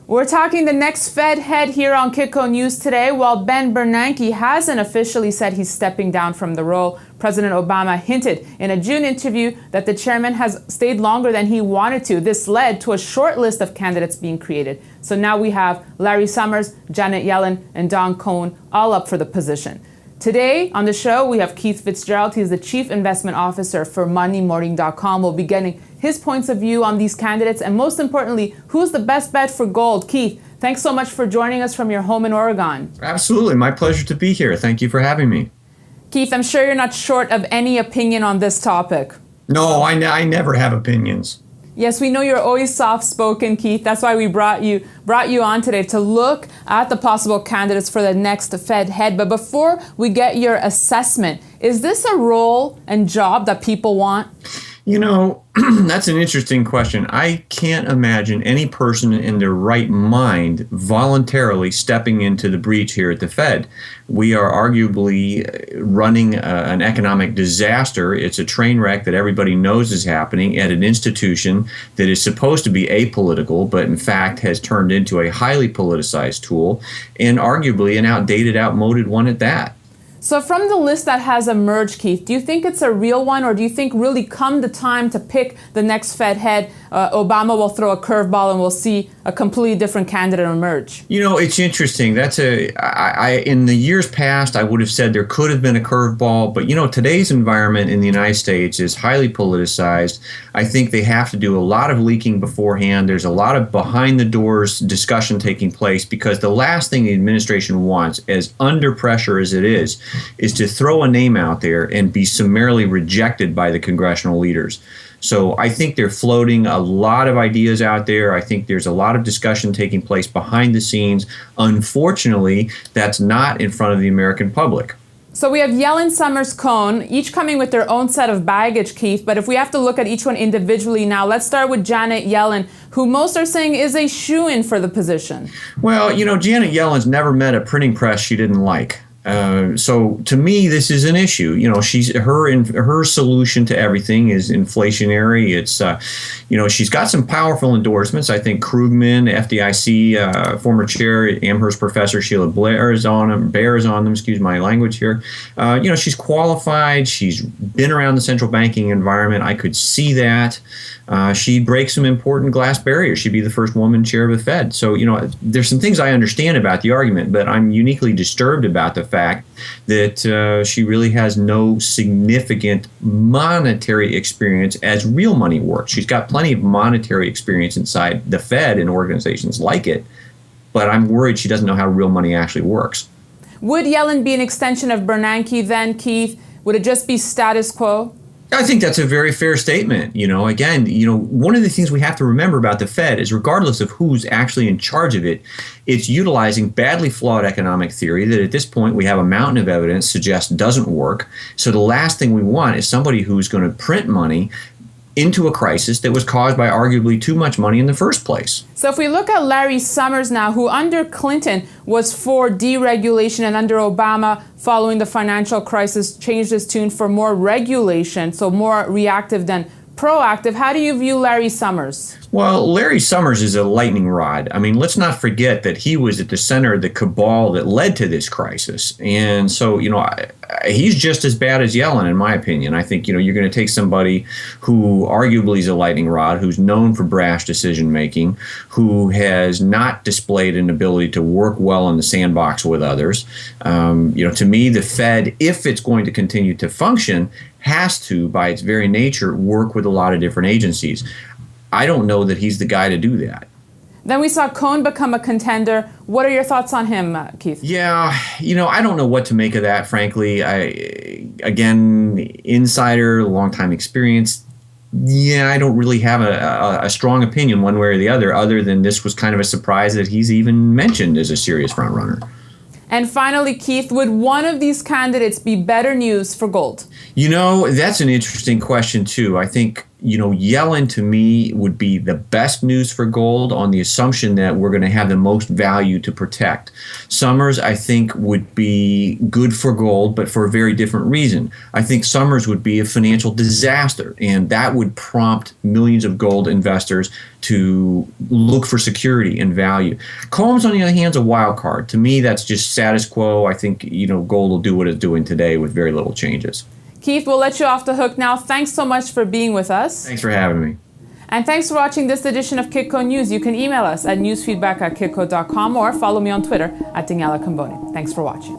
We're talking the next Fed head here on Kitco News today. While Ben Bernanke hasn't officially said he's stepping down from the role, President Obama hinted in a June interview that the chairman has stayed longer than he wanted to. This led to a short list of candidates being created. So now we have Larry Summers, Janet Yellen, and Don Cohn all up for the position. Today on the show, we have Keith Fitzgerald. He's the Chief Investment Officer for MoneyMorning.com. We'll be getting his points of view on these candidates and, most importantly, who's the best bet for gold. Keith, thanks so much for joining us from your home in Oregon. Absolutely. My pleasure to be here. Thank you for having me. Keith, I'm sure you're not short of any opinion on this topic. No, I never have opinions. Yes, we know you're always soft-spoken, Keith. That's why we brought you on today to look at the possible candidates for the next Fed head. But before we get your assessment, is this a role and job that people want? You know, that's an interesting question. I can't imagine any person in their right mind voluntarily stepping into the breach here at the Fed. We are arguably running an economic disaster. It's a train wreck that everybody knows is happening at an institution that is supposed to be apolitical, but in fact has turned into a highly politicized tool, and arguably an outdated, outmoded one at that. So from the list that has emerged, Keith, do you think it's a real one, or do you think really come the time to pick the next Fed head, Obama will throw a curveball and we'll see a completely different candidate emerge? You know, it's interesting. In the years past, I would have said there could have been a curveball, but you know, today's environment in the United States is highly politicized. I think they have to do a lot of leaking beforehand. There's a lot of behind the doors discussion taking place, because the last thing the administration wants, as under pressure as it is to throw a name out there and be summarily rejected by the congressional leaders. So I think they're floating a lot of ideas out there. I think there's a lot of discussion taking place behind the scenes. Unfortunately, that's not in front of the American public. So we have Yellen, Summers, Cohn, each coming with their own set of baggage, Keith. But if we have to look at each one individually now, let's start with Janet Yellen, who most are saying is a shoo-in for the position. Well, you know, Janet Yellen's never met a printing press she didn't like. So to me, this is an issue. You know, her solution to everything is inflationary. It's, you know, she's got some powerful endorsements. I think Krugman, FDIC former chair, Amherst professor Sheila Blair is on them. Excuse my language here. You know, she's qualified. She's been around the central banking environment. I could see that. She'd break some important glass barriers. She'd be the first woman chair of the Fed. So, you know, there's some things I understand about the argument, but I'm uniquely disturbed about the fact that she really has no significant monetary experience as real money works. She's got plenty of monetary experience inside the Fed and organizations like it, but I'm worried she doesn't know how real money actually works. Would Yellen be an extension of Bernanke then, Keith? Would it just be status quo? I think that's a very fair statement. You know, again, you know, one of the things we have to remember about the Fed is, regardless of who's actually in charge of it, it's utilizing badly flawed economic theory that at this point we have a mountain of evidence suggests doesn't work. So the last thing we want is somebody who's going to print money into a crisis that was caused by arguably too much money in the first place. So if we look at Larry Summers now, who under Clinton was for deregulation and under Obama, following the financial crisis, changed his tune for more regulation, so more reactive than proactive. How do you view Larry Summers? Well, Larry Summers is a lightning rod. I mean, let's not forget that he was at the center of the cabal that led to this crisis. And so, you know, he's just as bad as Yellen, in my opinion. I think, you know, you're going to take somebody who arguably is a lightning rod, who's known for brash decision making, who has not displayed an ability to work well in the sandbox with others. You know, to me, the Fed, if it's going to continue to function, has to, by its very nature, work with a lot of different agencies. I don't know that he's the guy to do that. Then we saw Cohn become a contender. What are your thoughts on him, Keith? Yeah, you know, I don't know what to make of that, frankly. Again, insider, long-time experience. Yeah, I don't really have a strong opinion one way or the other than this was kind of a surprise that he's even mentioned as a serious front runner. And finally, Keith, would one of these candidates be better news for gold? You know, that's an interesting question, too. I think, Yellen to me would be the best news for gold on the assumption that we're going to have the most value to protect. Summers, I think, would be good for gold, but for a very different reason. I think Summers would be a financial disaster, and that would prompt millions of gold investors to look for security and value. Combs, on the other hand, is a wild card. To me, that's just status quo. I think, gold will do what it's doing today with very little changes. Keith, we'll let you off the hook now. Thanks so much for being with us. Thanks for having me. And thanks for watching this edition of Kitco News. You can email us at newsfeedback@kitco.com or follow me on Twitter @Daniela Camboni. Thanks for watching.